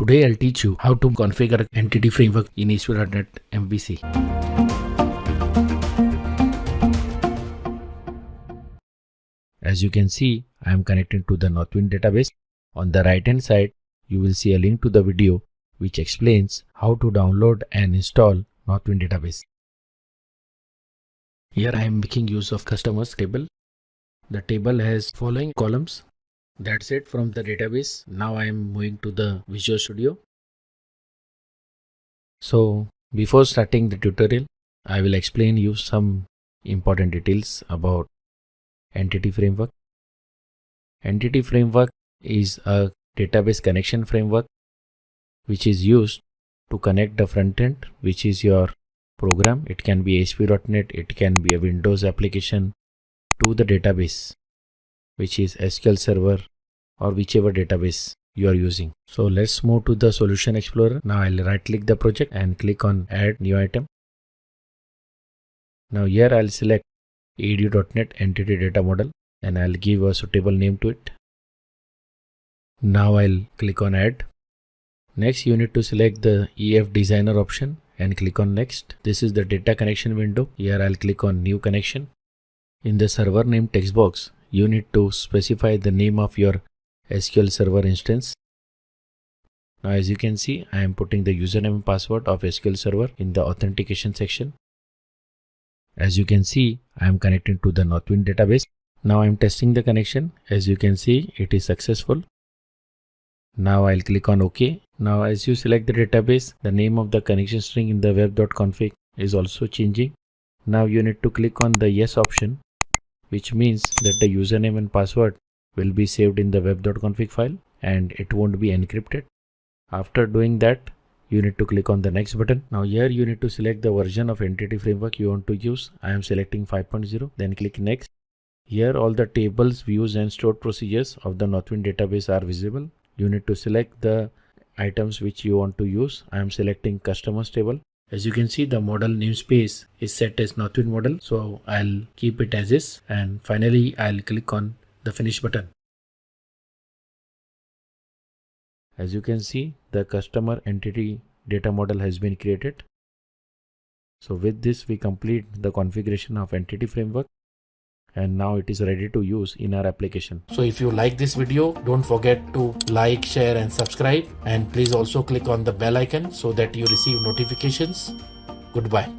Today I'll teach you how to configure Entity Framework in ASP.NET MVC. As you can see, I am connected to the Northwind database. On the right hand side, you will see a link to the video which explains how to download and install Northwind database. Here I am making use of customers table. The table has following columns. That's it from the database. Now I am moving to the Visual Studio. So before starting the tutorial, I will explain you some important details about Entity Framework. Entity Framework is a database connection framework which is used to connect the front end, which is your program. It can be ASP.NET, it can be a Windows application, to the database, which is SQL Server or whichever database you are using. So let's move to the Solution Explorer. Now I'll right click the project and click on Add New Item. Now here I'll select edu.NET Entity Data Model and I'll give a suitable name to it. Now I'll click on Add. Next you need to select the EF Designer option and click on Next. This is the data connection window. Here I'll click on New Connection. In the server name text box, you need to specify the name of your SQL Server instance. Now as you can see, I am putting the username and password of SQL Server in the authentication section. As you can see, I am connected to the Northwind database. Now I am testing the connection. As you can see, it is successful. Now I'll click on OK. Now as you select the database, the name of the connection string in the web.config is also changing. Now you need to click on the Yes option, which means that the username and password will be saved in the web.config file and it won't be encrypted. After doing that, you need to click on the Next button. Now here you need to select the version of Entity Framework you want to use. I am selecting 5.0, then click Next. Here all the tables, views and stored procedures of the Northwind database are visible. You need to select the items which you want to use. I am selecting Customers table. As you can see, the model namespace is set as Northwind model. So I'll keep it as is. And finally, I'll click on the Finish button. As you can see, the customer entity data model has been created. So with this, we complete the configuration of Entity Framework. And now it is ready to use in our application. So if you like this video, don't forget to like, share and subscribe. And please also click on the bell icon so that you receive notifications. Goodbye.